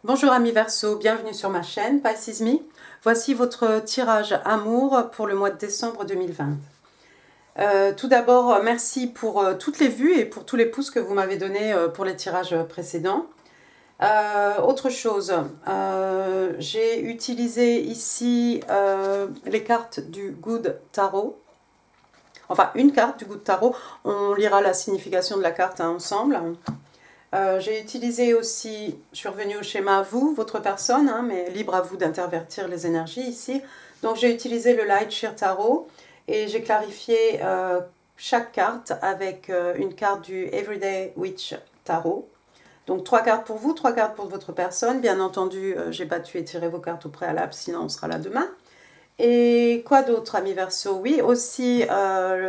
Bonjour amis Verseau, bienvenue sur ma chaîne Pisces Me. Voici votre tirage amour pour le mois de décembre 2020. Tout d'abord, merci pour toutes les vues et pour tous les pouces que vous m'avez donnés pour les tirages précédents. Autre chose, j'ai utilisé ici les cartes du Good Tarot. Enfin, une carte du Good Tarot. On lira la signification de la carte ensemble. J'ai utilisé aussi, je suis revenue au schéma vous, votre personne, mais libre à vous d'intervertir les énergies ici. Donc j'ai utilisé le Light Sheer Tarot et j'ai clarifié chaque carte avec une carte du Everyday Witch Tarot. Donc 3 cartes pour vous, 3 cartes pour votre personne. Bien entendu, j'ai battu et tiré vos cartes au préalable, sinon on sera là demain. Et quoi d'autre, amis Verseau? Oui, aussi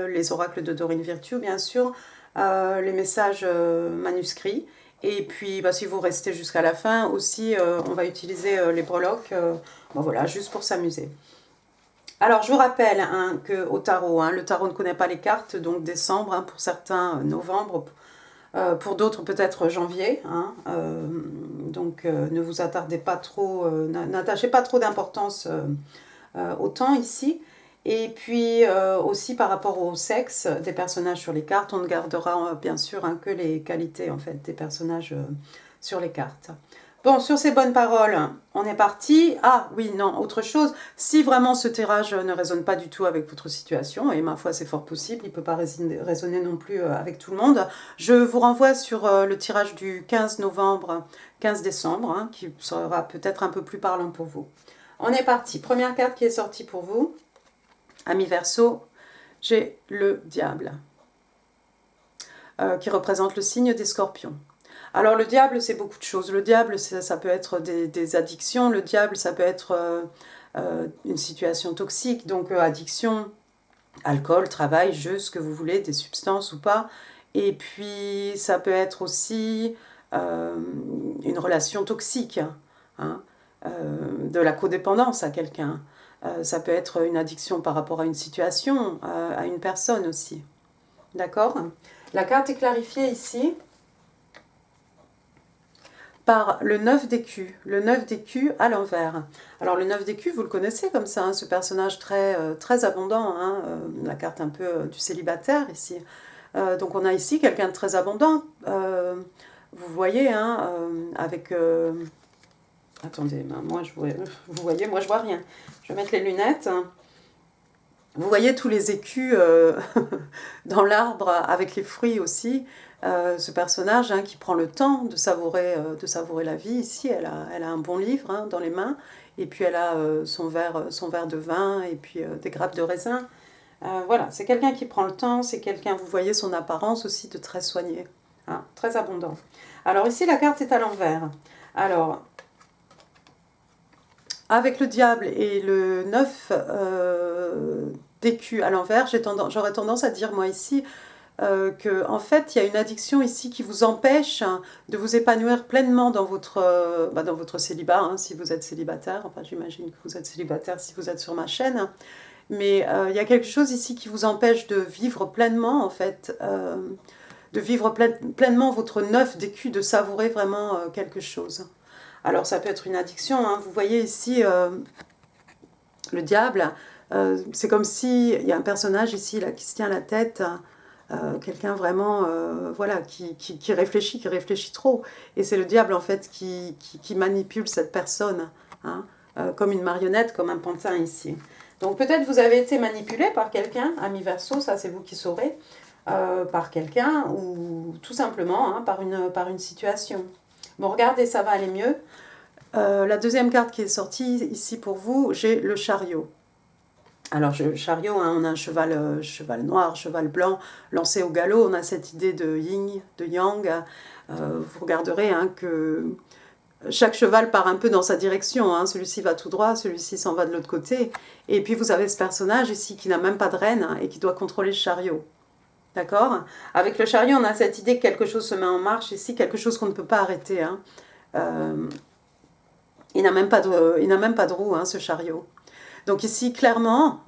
les oracles de Dorine Virtue, bien sûr, les messages manuscrits. Et puis, si vous restez jusqu'à la fin, aussi, on va utiliser les breloques, voilà, juste pour s'amuser. Alors, je vous rappelle qu'au tarot, le tarot ne connaît pas les cartes, donc décembre, pour certains, novembre, pour d'autres peut-être janvier. Donc, ne vous attardez pas trop, n'attachez pas trop d'importance au temps ici. Et puis aussi par rapport au sexe des personnages sur les cartes, on ne gardera bien sûr que les qualités en fait des personnages sur les cartes. Bon, sur ces bonnes paroles, on est parti. Ah oui, non, autre chose, si vraiment ce tirage ne résonne pas du tout avec votre situation, et ma foi c'est fort possible, il ne peut pas résonner non plus avec tout le monde, je vous renvoie sur le tirage du 15 novembre, 15 décembre, qui sera peut-être un peu plus parlant pour vous. On est parti. Première carte qui est sortie pour vous. Amis Verseau, j'ai le diable, qui représente le signe des scorpions. Alors le diable, c'est beaucoup de choses. Le diable, ça peut être des addictions. Le diable, ça peut être une situation toxique. Donc addiction, alcool, travail, jeu, ce que vous voulez, des substances ou pas. Et puis ça peut être aussi une relation toxique. De la codépendance à quelqu'un. Ça peut être une addiction par rapport à une situation, à une personne aussi. D'accord? La carte est clarifiée ici par le 9 d'écus. Le 9 d'écus à l'envers. Alors le 9 d'écus, vous le connaissez comme ça, ce personnage très abondant, la carte un peu du célibataire ici. Donc on a ici quelqu'un de très abondant. Vous voyez, avec... Attendez, moi vous voyez, moi je vois rien. Je vais mettre les lunettes. Vous voyez tous les écus dans l'arbre avec les fruits aussi. Ce personnage qui prend le temps de savourer la vie. Ici, elle a un bon livre dans les mains. Et puis elle a son verre de vin et puis des grappes de raisin. Voilà, c'est quelqu'un qui prend le temps. C'est quelqu'un, vous voyez son apparence aussi, de très soigné. Très abondant. Alors ici, la carte est à l'envers. Alors... Avec le diable et le 9 d'écus à l'envers, j'aurais tendance à dire, moi ici, qu'en fait, il y a une addiction ici qui vous empêche de vous épanouir pleinement dans votre célibat, si vous êtes célibataire. Enfin, j'imagine que vous êtes célibataire si vous êtes sur ma chaîne. Mais il y a quelque chose ici qui vous empêche de vivre pleinement, en fait, de vivre pleinement votre 9 d'écus, de savourer vraiment quelque chose. Alors ça peut être une addiction, vous voyez ici le diable, c'est comme s'il y a un personnage ici là, qui se tient la tête, quelqu'un vraiment voilà, qui réfléchit trop. Et c'est le diable en fait qui manipule cette personne, comme une marionnette, comme un pantin ici. Donc peut-être vous avez été manipulé par quelqu'un, ami Verseau, ça c'est vous qui saurez, par quelqu'un ou tout simplement par une situation. Bon, regardez, ça va aller mieux. La deuxième carte qui est sortie ici pour vous, j'ai le chariot. Alors, le chariot, on a un cheval noir, cheval blanc, lancé au galop. On a cette idée de yin, de yang. Vous regarderez que chaque cheval part un peu dans sa direction. Celui-ci va tout droit, celui-ci s'en va de l'autre côté. Et puis, vous avez ce personnage ici qui n'a même pas de rêne et qui doit contrôler le chariot. D'accord? Avec le chariot, on a cette idée que quelque chose se met en marche ici, quelque chose qu'on ne peut pas arrêter. Il n'a même pas de roue, ce chariot. Donc ici, clairement,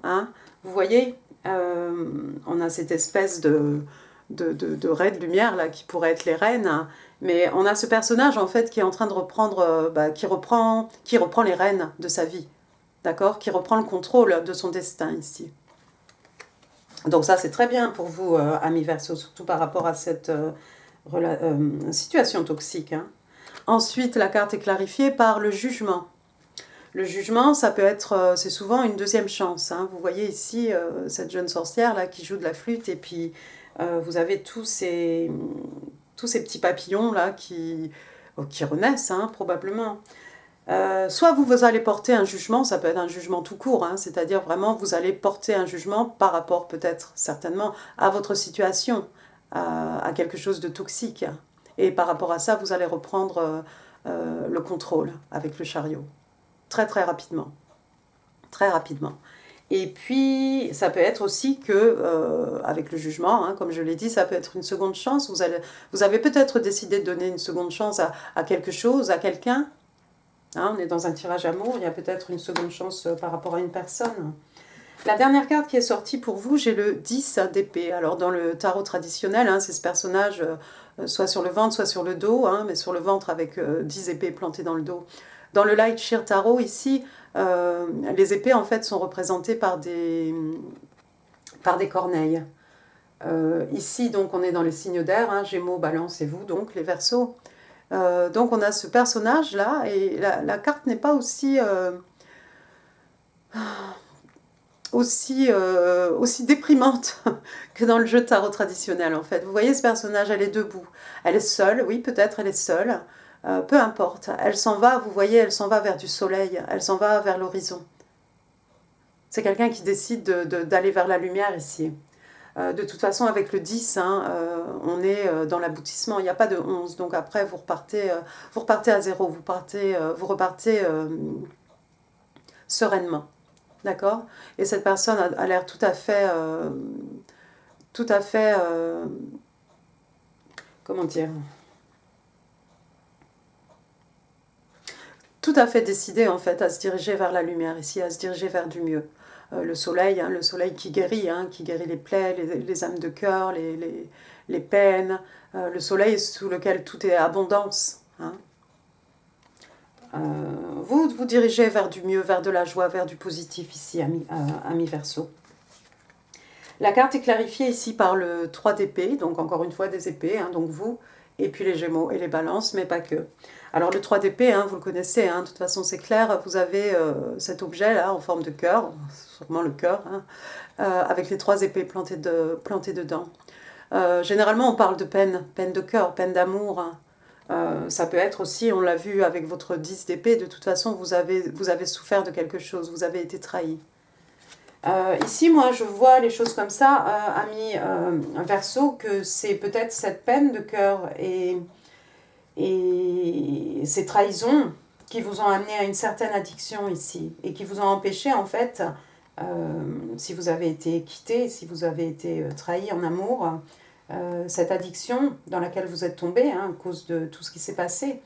vous voyez, on a cette espèce de raies de lumière là, qui pourrait être les reines, Mais on a ce personnage en fait qui est en train de reprendre, qui reprend les rênes de sa vie, d'accord, qui reprend le contrôle de son destin ici. Donc ça c'est très bien pour vous, amis Verseau, surtout par rapport à cette situation toxique. Hein. Ensuite, la carte est clarifiée par le jugement. Le jugement, ça peut être, c'est souvent une deuxième chance. Hein. Vous voyez ici cette jeune sorcière là qui joue de la flûte et puis vous avez tous ces petits papillons là qui renaissent hein, probablement. Soit vous allez porter un jugement, ça peut être un jugement tout court, hein, c'est-à-dire vraiment vous allez porter un jugement par rapport peut-être certainement à votre situation, à quelque chose de toxique. Et par rapport à ça, vous allez reprendre le contrôle avec le chariot. Très très rapidement. Très rapidement. Et puis, ça peut être aussi que, avec le jugement, hein, comme je l'ai dit, ça peut être une seconde chance. Vous avez peut-être décidé de donner une seconde chance à quelque chose, à quelqu'un. Hein, on est dans un tirage amour, il y a peut-être une seconde chance par rapport à une personne. La dernière carte qui est sortie pour vous, j'ai le 10 d'épée. Alors dans le tarot traditionnel, hein, c'est ce personnage soit sur le ventre, soit sur le dos, hein, mais sur le ventre avec 10 épées plantées dans le dos. Dans le Light Sheer Tarot, ici, les épées en fait sont représentées par des corneilles. Ici, donc, on est dans les signes d'air, hein, Gémeaux, Balance et vous, donc, les Verseaux. Donc on a ce personnage là et la carte n'est pas aussi déprimante que dans le jeu de tarot traditionnel en fait. Vous voyez ce personnage, elle est debout, elle est seule, oui peut-être elle est seule, peu importe, elle s'en va, vous voyez, elle s'en va vers du soleil, elle s'en va vers l'horizon. C'est quelqu'un qui décide d'aller vers la lumière ici. De toute façon, avec le 10, hein, on est dans l'aboutissement. Il n'y a pas de 11. Donc après, vous repartez à zéro. Vous repartez sereinement. D'accord. Et cette personne a l'air tout à fait... comment dire, tout à fait décidée en fait à se diriger vers la lumière ici, à se diriger vers du mieux. Le soleil qui guérit les plaies, les âmes de cœur, les peines. Le soleil sous lequel tout est abondance. Hein. Vous vous dirigez vers du mieux, vers de la joie, vers du positif ici, ami Verseau. La carte est clarifiée ici par le 3 d'épée, donc encore une fois des épées, hein, donc vous, et puis les Gémeaux et les Balances, mais pas que. Alors le 3 d'épée, hein, vous le connaissez, hein, de toute façon c'est clair, vous avez cet objet là en forme de cœur, sûrement le cœur, hein, avec les 3 épées plantées dedans. Généralement on parle de peine de cœur, peine d'amour. Hein. Ça peut être aussi, on l'a vu avec votre 10 d'épée, de toute façon vous avez souffert de quelque chose, vous avez été trahi. Ici, moi, je vois les choses comme ça, ami Verseau, que c'est peut-être cette peine de cœur et ces trahisons qui vous ont amené à une certaine addiction ici et qui vous ont empêché, en fait, si vous avez été quitté, si vous avez été trahi en amour, cette addiction dans laquelle vous êtes tombé, hein, à cause de tout ce qui s'est passé,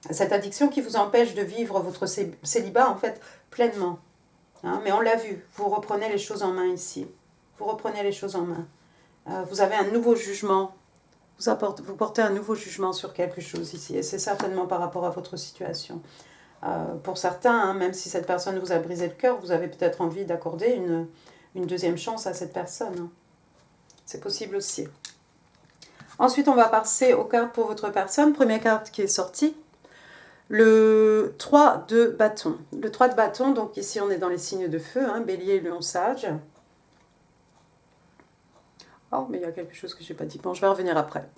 cette addiction qui vous empêche de vivre votre célibat, en fait, pleinement. Hein, mais on l'a vu, vous reprenez les choses en main ici. Vous reprenez les choses en main. Vous avez un nouveau jugement. Vous portez un nouveau jugement sur quelque chose ici. Et c'est certainement par rapport à votre situation. Pour certains, hein, même si cette personne vous a brisé le cœur, vous avez peut-être envie d'accorder une deuxième chance à cette personne. Hein. C'est possible aussi. Ensuite, on va passer aux cartes pour votre personne. Première carte qui est sortie. Le 3 de bâton. Le 3 de bâton, donc ici on est dans les signes de feu, hein, Bélier, Lion, Sage. Oh, mais il y a quelque chose que je n'ai pas dit. Bon, je vais revenir après.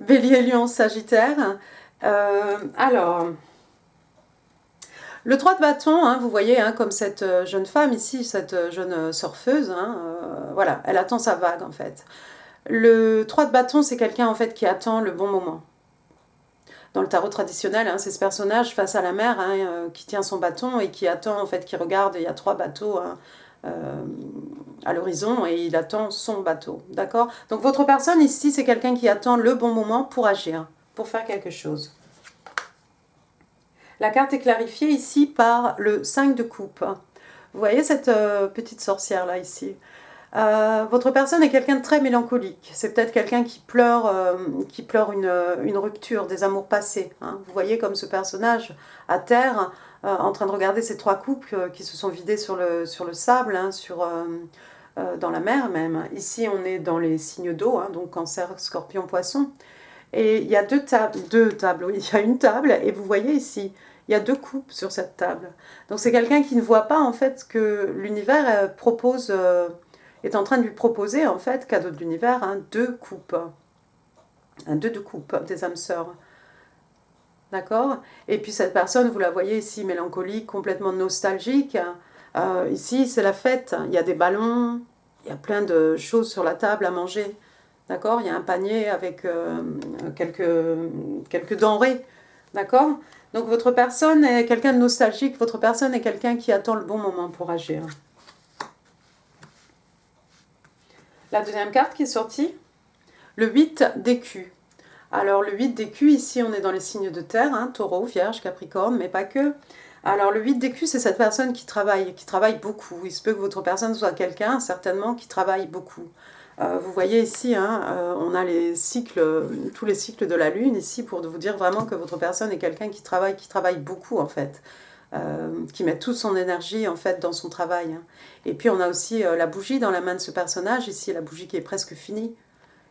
Bélier, Lion, Sagittaire. Alors, le 3 de bâton, hein, vous voyez, hein, comme cette jeune femme ici, cette jeune surfeuse, hein, voilà, elle attend sa vague en fait. Le 3 de bâton, c'est quelqu'un en fait qui attend le bon moment. Dans le tarot traditionnel, hein, c'est ce personnage face à la mer hein, qui tient son bâton et qui attend, en fait, qui regarde, il y a 3 bateaux hein, à l'horizon et il attend son bateau, d'accord? Donc votre personne ici, c'est quelqu'un qui attend le bon moment pour agir, pour faire quelque chose. La carte est clarifiée ici par le 5 de coupe. Vous voyez cette petite sorcière là ici? Votre personne est quelqu'un de très mélancolique. C'est peut-être quelqu'un qui pleure une rupture, des amours passés. Hein. Vous voyez comme ce personnage à terre, en train de regarder ces 3 coupes qui se sont vidées sur le sable, hein, dans la mer même. Ici, on est dans les signes d'eau, hein, donc Cancer, Scorpion, Poisson. Et il y a deux tables, oui, il y a une table, et vous voyez ici, il y a 2 coupes sur cette table. Donc c'est quelqu'un qui ne voit pas en fait que l'univers est en train de lui proposer en fait, cadeau de l'univers, hein, 2 coupes. Un 2 de coupe, des âmes sœurs. D'accord. Et puis cette personne, vous la voyez ici, mélancolique, complètement nostalgique. Ici, c'est la fête. Il y a des ballons, il y a plein de choses sur la table à manger. D'accord. Il y a un panier avec quelques denrées. D'accord. Donc votre personne est quelqu'un de nostalgique. Votre personne est quelqu'un qui attend le bon moment pour agir. La deuxième carte qui est sortie, le 8 d'écus. Alors le 8 d'écus, ici on est dans les signes de terre, hein, taureau, vierge, capricorne, mais pas que. Alors le 8 d'écus, c'est cette personne qui travaille beaucoup. Il se peut que votre personne soit quelqu'un, certainement, qui travaille beaucoup. Vous voyez ici, hein, on a les cycles, tous les cycles de la lune ici pour vous dire vraiment que votre personne est quelqu'un qui travaille beaucoup en fait. Qui met toute son énergie en fait dans son travail. Hein. Et puis on a aussi la bougie dans la main de ce personnage, ici la bougie qui est presque finie,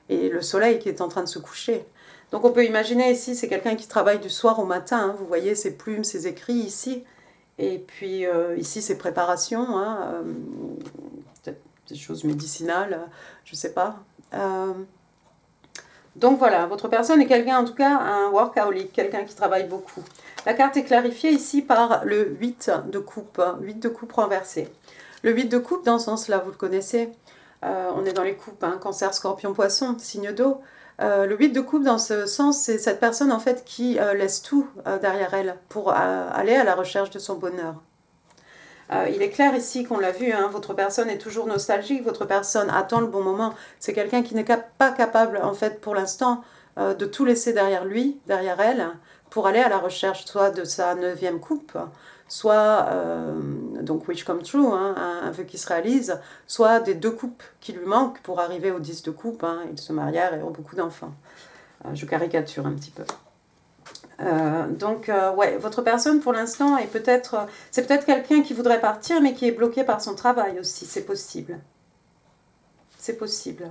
et le soleil qui est en train de se coucher. Donc on peut imaginer ici, c'est quelqu'un qui travaille du soir au matin, hein. Vous voyez ses plumes, ses écrits ici, et puis ici ses préparations, hein, peut-être des choses médicinales, je ne sais pas. Donc voilà, votre personne est quelqu'un, en tout cas, un workaholic, quelqu'un qui travaille beaucoup. La carte est clarifiée ici par le 8 de coupe, 8 de coupe renversé. Le 8 de coupe, dans ce sens-là, vous le connaissez, on est dans les coupes, hein, Cancer, Scorpion, Poisson, signe d'eau. Le 8 de coupe, dans ce sens, c'est cette personne en fait qui laisse tout derrière elle pour aller à la recherche de son bonheur. Il est clair ici qu'on l'a vu, hein, votre personne est toujours nostalgique, votre personne attend le bon moment. C'est quelqu'un qui n'est pas capable, en fait, pour l'instant, de tout laisser derrière lui, derrière elle, pour aller à la recherche soit de sa 9e coupe, soit, donc Wish Come True, hein, un vœu qui se réalise, soit des 2 coupes qui lui manquent pour arriver aux 10 de coupe. Hein, ils se marièrent et ont beaucoup d'enfants. Je caricature un petit peu. Ouais, votre personne pour l'instant est peut-être, c'est peut-être quelqu'un qui voudrait partir mais qui est bloqué par son travail aussi, c'est possible. C'est possible.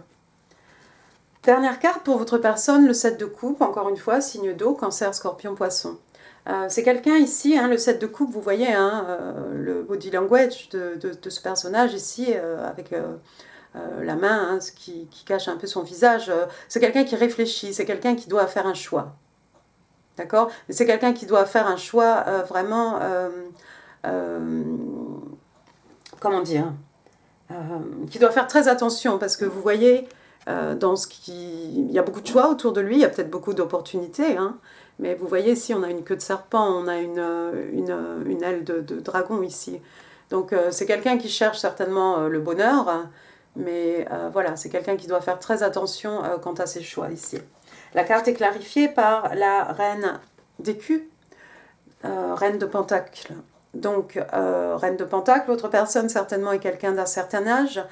Dernière carte pour votre personne, le 7 de coupe, encore une fois, signe d'eau, Cancer, Scorpion, Poisson. C'est quelqu'un ici, hein, le 7 de coupe, vous voyez, hein, le body language de ce personnage ici, avec la main, hein, qui cache un peu son visage. C'est quelqu'un qui réfléchit, c'est quelqu'un qui doit faire un choix. D'accord. Mais c'est quelqu'un qui doit faire un choix vraiment, comment dire, qui doit faire très attention parce que vous voyez, il y a beaucoup de choix autour de lui, il y a peut-être beaucoup d'opportunités, hein, mais vous voyez ici on a une queue de serpent, on a une aile de dragon ici. Donc c'est quelqu'un qui cherche certainement le bonheur, mais voilà, c'est quelqu'un qui doit faire très attention quant à ses choix ici. La carte est clarifiée par la reine d'écus, reine de Pentacle. Donc, reine de Pentacle, votre personne certainement est quelqu'un d'un certain âge,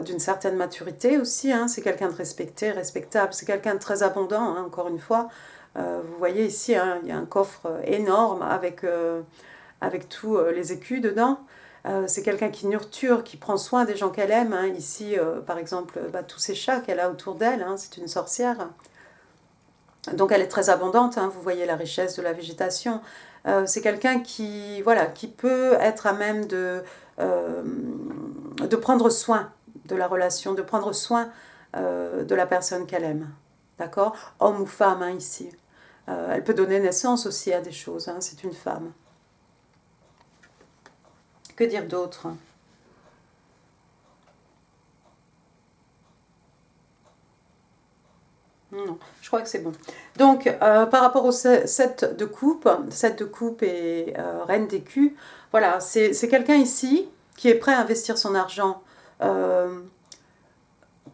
d'une certaine maturité aussi. Hein, c'est quelqu'un de respecté, respectable. C'est quelqu'un de très abondant, hein, encore une fois. Vous voyez ici, hein, il y a un coffre énorme avec tous les écus dedans. C'est quelqu'un qui nurture, qui prend soin des gens qu'elle aime. Hein. Ici, par exemple, tous ces chats qu'elle a autour d'elle, hein, c'est une sorcière. Donc elle est très abondante, hein, vous voyez la richesse de la végétation. C'est quelqu'un qui, voilà, qui peut être à même de prendre soin de la relation, de prendre soin de la personne qu'elle aime. D'accord. Homme ou femme, hein, ici. Elle peut donner naissance aussi à des choses, hein, c'est une femme. Que dire d'autre ? Non, je crois que c'est bon. Donc, par rapport au 7 de coupe et reine d'écus, voilà, c'est quelqu'un ici qui est prêt à investir son argent,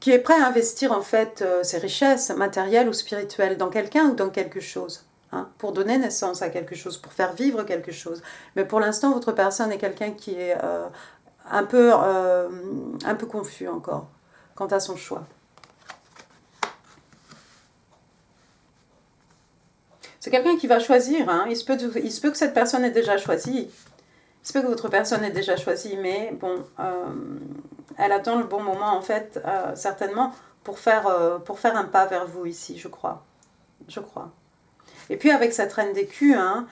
qui est prêt à investir en fait ses richesses matérielles ou spirituelles dans quelqu'un ou dans quelque chose, hein, pour donner naissance à quelque chose, pour faire vivre quelque chose. Mais pour l'instant, votre personne est quelqu'un qui est un peu confus encore quant à son choix. C'est quelqu'un qui va choisir, hein. Il se peut que cette personne ait déjà choisi. Il se peut que votre personne ait déjà choisi, mais bon, elle attend le bon moment, en fait, certainement, pour faire un pas vers vous ici, je crois. Je crois. Et puis avec cette reine d'écus, hein,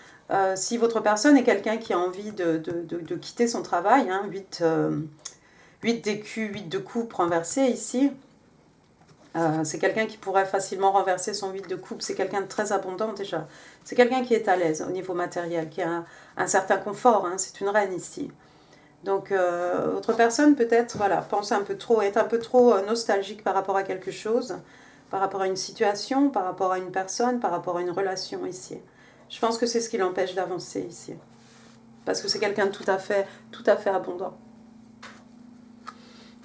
si votre personne est quelqu'un qui a envie de quitter son travail, hein, 8 d'écus, 8 de coupe renversés ici, c'est quelqu'un qui pourrait facilement renverser son 8 de coupe, c'est quelqu'un de très abondant déjà. C'est quelqu'un qui est à l'aise au niveau matériel, qui a un certain confort, hein, c'est une reine ici. Donc votre personne peut-être voilà, pense un peu trop, est un peu trop nostalgique par rapport à quelque chose, par rapport à une situation, par rapport à une personne, par rapport à une relation ici. Je pense que c'est ce qui l'empêche d'avancer ici. Parce que c'est quelqu'un de tout à fait abondant.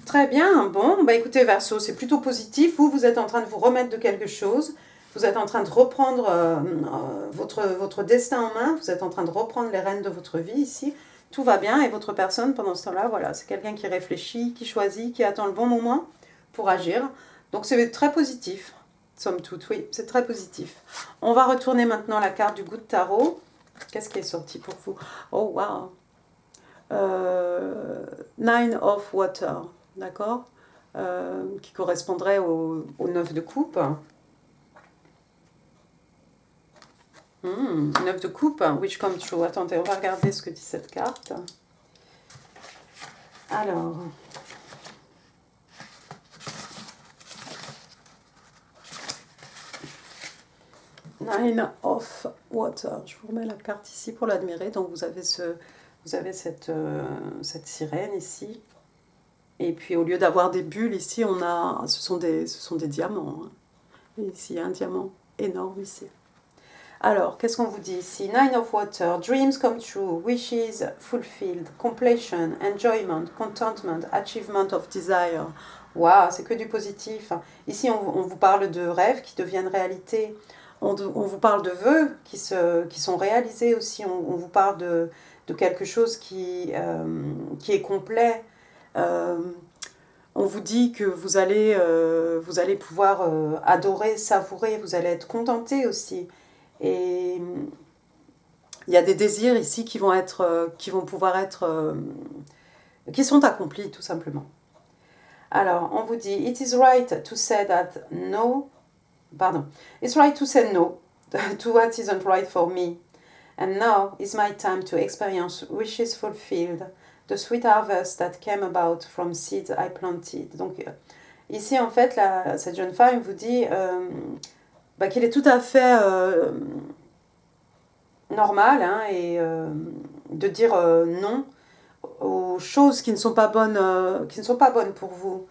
Très bien, bon, bah écoutez Verseau, c'est plutôt positif. Vous êtes en train de vous remettre de quelque chose. Vous êtes en train de reprendre votre destin en main. Vous êtes en train de reprendre les rênes de votre vie ici. Tout va bien et votre personne, pendant ce temps-là, voilà, c'est quelqu'un qui réfléchit, qui choisit, qui attend le bon moment pour agir. Donc c'est très positif, somme toute, oui, c'est très positif. On va retourner maintenant la carte du Good Tarot. Qu'est-ce qui est sorti pour vous? Oh, wow. Nine of Water, d'accord, qui correspondrait au 9 de coupe. 9 de coupe, which come true. Attendez, on va regarder ce que dit cette carte. Alors... Nine of Water. Je vous remets la carte ici pour l'admirer. Donc vous avez cette sirène ici. Et puis au lieu d'avoir des bulles ici, ce sont des diamants. Hein. Et ici, il y a un diamant énorme ici. Alors, qu'est-ce qu'on vous dit ici? Nine of Water, dreams come true, wishes fulfilled, completion, enjoyment, contentment, achievement of desire. Waouh, c'est que du positif. Ici, on vous parle de rêves qui deviennent réalité. On vous parle de vœux qui sont réalisés aussi. On vous parle de quelque chose qui est complet. On vous dit que vous allez pouvoir adorer, savourer, vous allez être contenté aussi. Et il y a des désirs ici qui sont accomplis tout simplement. Alors, on vous dit, it's right to say no to what isn't right for me. And now is my time to experience wishes fulfilled, the sweet harvest that came about from seeds I planted. Donc, ici, en fait, cette jeune femme vous dit qu'il est tout à fait normal hein, et de dire non aux choses qui ne sont pas bonnes pour vous.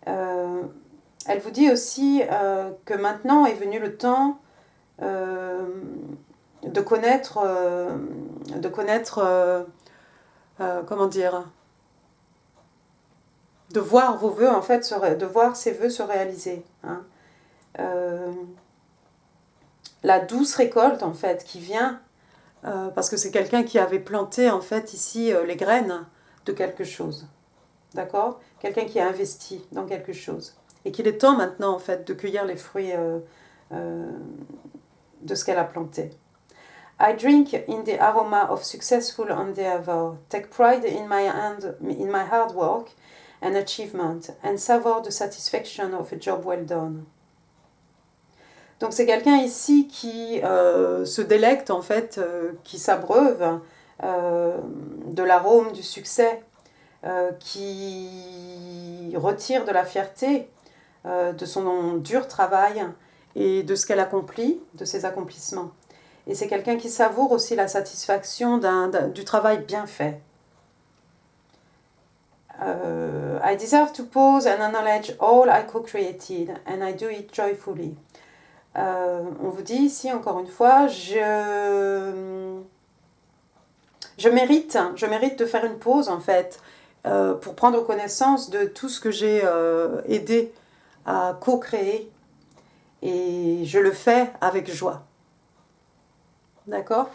Elle vous dit aussi que maintenant est venu le temps de connaître comment dire, de voir vos vœux en fait, de voir ces vœux se réaliser. Hein. La douce récolte en fait qui vient parce que c'est quelqu'un qui avait planté en fait ici les graines de quelque chose, d'accord, quelqu'un qui a investi dans quelque chose et qu'il est temps maintenant en fait de cueillir les fruits de ce qu'elle a planté. I drink in the aroma of successful endeavor, take pride in my hard work and achievement, and savor the satisfaction of a job well done. Donc c'est quelqu'un ici qui se délecte en fait, qui s'abreuve de l'arôme du succès, qui retire de la fierté de son dur travail et de ce qu'elle accomplit, de ses accomplissements. Et c'est quelqu'un qui savoure aussi la satisfaction du travail bien fait. I deserve to pause and acknowledge all I co-created, and I do it joyfully. On vous dit ici, encore une fois, je mérite de faire une pause, en fait, pour prendre connaissance de tout ce que j'ai aidé à co-créer. Et je le fais avec joie. D'accord ?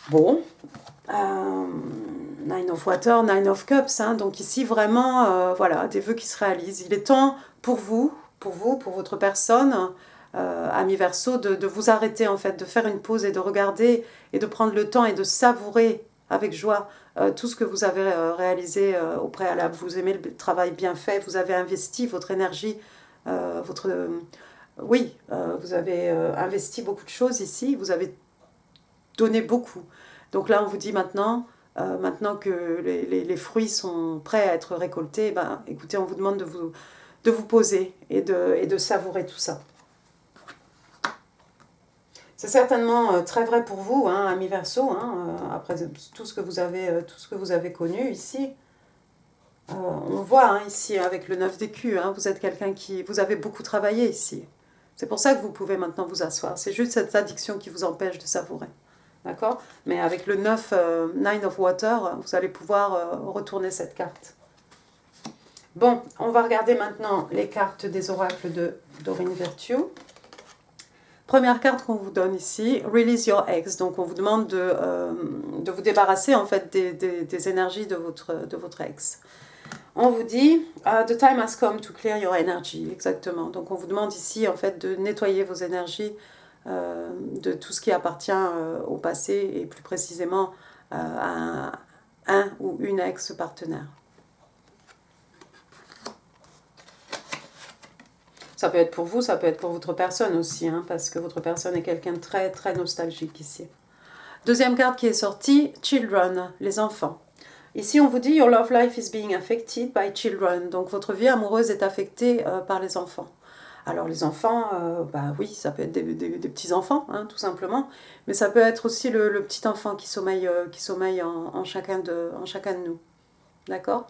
Bon. Nine of Water, Nine of Cups, hein, donc ici vraiment, voilà, des vœux qui se réalisent. Il est temps pour vous, pour votre personne, ami Verseau, de vous arrêter en fait, de faire une pause et de regarder et de prendre le temps et de savourer avec joie tout ce que vous avez réalisé au préalable. Vous aimez le travail bien fait, vous avez investi votre énergie, vous avez investi beaucoup de choses ici, vous avez donné beaucoup. Donc là, on vous dit maintenant que les fruits sont prêts à être récoltés, ben, écoutez, on vous demande de vous poser et de savourer tout ça. C'est certainement très vrai pour vous, hein, ami Verseau, hein, après tout ce que vous avez connu ici. On voit hein, ici avec le 9 d'écus, hein, vous êtes quelqu'un vous avez beaucoup travaillé ici. C'est pour ça que vous pouvez maintenant vous asseoir. C'est juste cette addiction qui vous empêche de savourer. D'accord? Mais avec le 9, Nine of Water, vous allez pouvoir retourner cette carte. Bon, on va regarder maintenant les cartes des oracles de Doreen Virtue. Première carte qu'on vous donne ici, Release Your Ex. Donc on vous demande de vous débarrasser en fait des énergies de votre ex. On vous dit, the time has come to clear your energy, exactement. Donc on vous demande ici en fait de nettoyer vos énergies de tout ce qui appartient au passé et plus précisément à un ou une ex-partenaire. Ça peut être pour vous, ça peut être pour votre personne aussi, hein, parce que votre personne est quelqu'un de très, très nostalgique ici. Deuxième carte qui est sortie, Children, les enfants. Ici, on vous dit « Your love life is being affected by children ». Donc, votre vie amoureuse est affectée par les enfants. Alors, les enfants, bah oui, ça peut être des petits-enfants, hein, tout simplement. Mais ça peut être aussi le petit enfant qui sommeille en chacun de nous. D'accord ?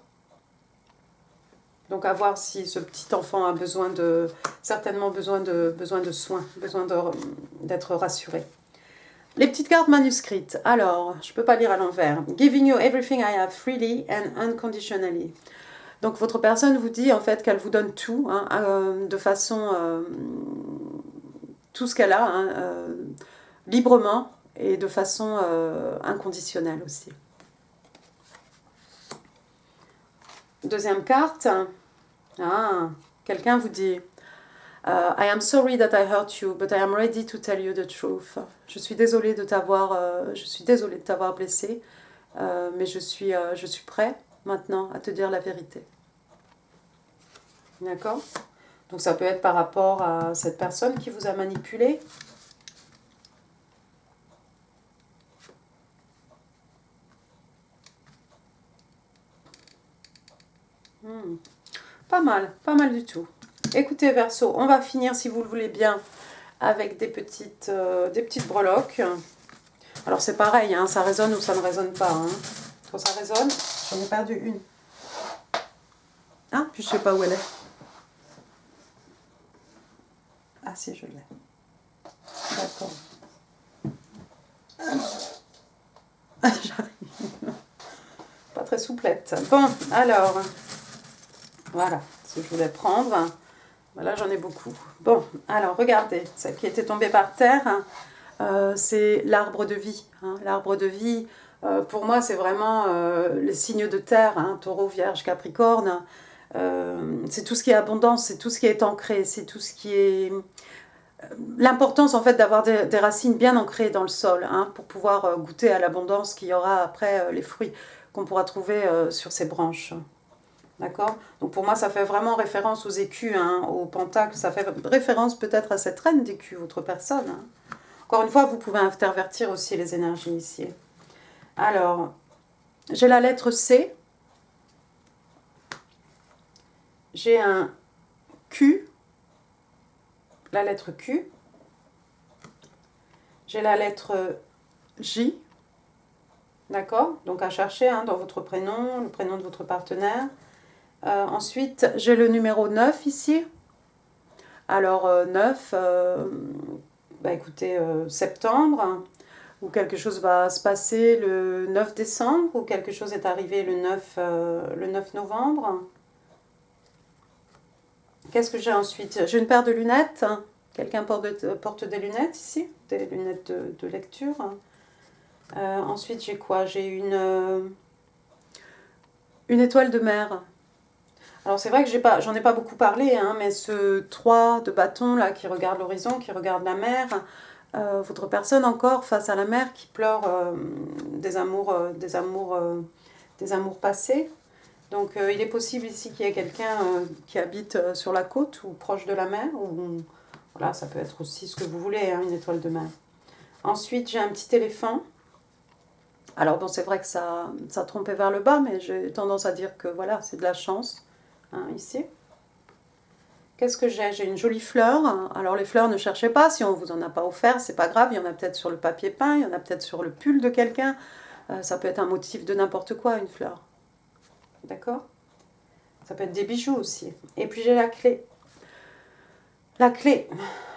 Donc à voir si ce petit enfant a certainement besoin de soins, d'être rassuré. Les petites cartes manuscrites. Alors, je ne peux pas lire à l'envers. Giving you everything I have freely and unconditionally. Donc votre personne vous dit en fait qu'elle vous donne tout, hein, de façon, tout ce qu'elle a, hein, librement et de façon inconditionnelle aussi. Deuxième carte. Quelqu'un vous dit I am sorry that I hurt you, but I am ready to tell you the truth. Je suis désolée de t'avoir blessé, mais je suis prêt maintenant à te dire la vérité. D'accord ? Donc ça peut être par rapport à cette personne qui vous a manipulé. Pas mal du tout. Écoutez Verseau, on va finir si vous le voulez bien avec des petites breloques. Alors c'est pareil, hein, ça résonne ou ça ne résonne pas. Hein. Quand ça résonne, j'en ai perdu une. Ah, puis je sais pas où elle est. Ah si, je l'ai. D'accord. J'arrive. Pas très souplette. Bon, alors, voilà ce que je voulais prendre. Là, j'en ai beaucoup. Bon, alors, regardez, celle qui était tombée par terre, c'est l'arbre de vie. Hein. L'arbre de vie, pour moi, c'est vraiment les signes de terre, hein, taureau, vierge, capricorne. C'est tout ce qui est abondance, c'est tout ce qui est ancré, c'est tout ce qui est... L'importance, en fait, d'avoir des racines bien ancrées dans le sol, hein, pour pouvoir goûter à l'abondance qu'il y aura après les fruits qu'on pourra trouver sur ces branches. D'accord ? Donc pour moi, ça fait vraiment référence aux écus, hein, aux pentacles. Ça fait référence peut-être à cette reine d'écus, votre personne. Hein. Encore une fois, vous pouvez intervertir aussi les énergies ici. Alors, j'ai la lettre C. J'ai un Q. La lettre Q. J'ai la lettre J. D'accord ? Donc à chercher hein, dans votre prénom, le prénom de votre partenaire. Ensuite, j'ai le numéro 9 ici. Alors, 9, bah écoutez, septembre, ou quelque chose va se passer le 9 décembre, ou quelque chose est arrivé le 9 novembre. Qu'est-ce que j'ai ensuite ? J'ai une paire de lunettes. Quelqu'un porte des lunettes ici, des lunettes de lecture. Ensuite, j'ai quoi ? J'ai une Une étoile de mer. Alors c'est vrai que j'en ai pas beaucoup parlé, hein, mais ce 3 de bâton là qui regarde l'horizon, qui regarde la mer, votre personne encore face à la mer qui pleure des amours passés. Donc il est possible ici qu'il y ait quelqu'un qui habite sur la côte ou proche de la mer. Ou, voilà, ça peut être aussi ce que vous voulez, hein, une étoile de mer. Ensuite, j'ai un petit éléphant. Alors bon, c'est vrai que ça trompait vers le bas, mais j'ai tendance à dire que voilà, c'est de la chance, hein, ici. Qu'est-ce que j'ai? J'ai une jolie fleur. Alors les fleurs, ne cherchez pas, si on vous en a pas offert, c'est pas grave, il y en a peut-être sur le papier peint, il y en a peut-être sur le pull de quelqu'un. Ça peut être un motif de n'importe quoi, une fleur. D'accord? Ça peut être des bijoux aussi. Et puis j'ai la clé. La clé.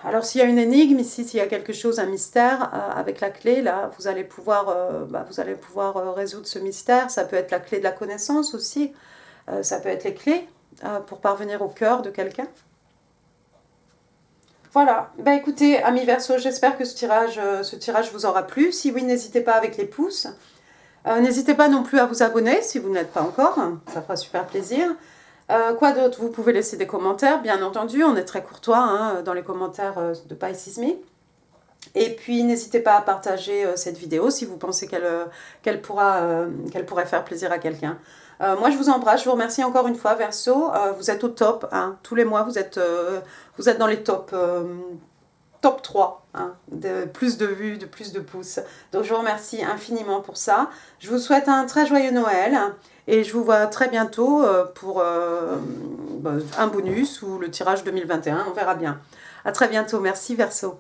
Alors s'il y a une énigme ici, s'il y a quelque chose, un mystère, avec la clé, là, vous allez pouvoir résoudre ce mystère. Ça peut être la clé de la connaissance aussi. Ça peut être les clés pour parvenir au cœur de quelqu'un. Voilà, bah écoutez, amis Verseau, j'espère que ce tirage vous aura plu. Si oui, n'hésitez pas avec les pouces. N'hésitez pas non plus à vous abonner si vous ne l'êtes pas encore, ça fera super plaisir. Quoi d'autre? Vous pouvez laisser des commentaires, bien entendu, on est très courtois hein, dans les commentaires de Pisces Me. Et puis n'hésitez pas à partager cette vidéo si vous pensez qu'elle pourrait faire plaisir à quelqu'un. Moi je vous embrasse, je vous remercie encore une fois Verseau, vous êtes au top, hein, tous les mois vous êtes dans les top 3, hein, de plus de vues, de plus de pouces. Donc je vous remercie infiniment pour ça. Je vous souhaite un très joyeux Noël et je vous vois très bientôt pour un bonus ou le tirage 2021, on verra bien. À très bientôt, merci Verseau.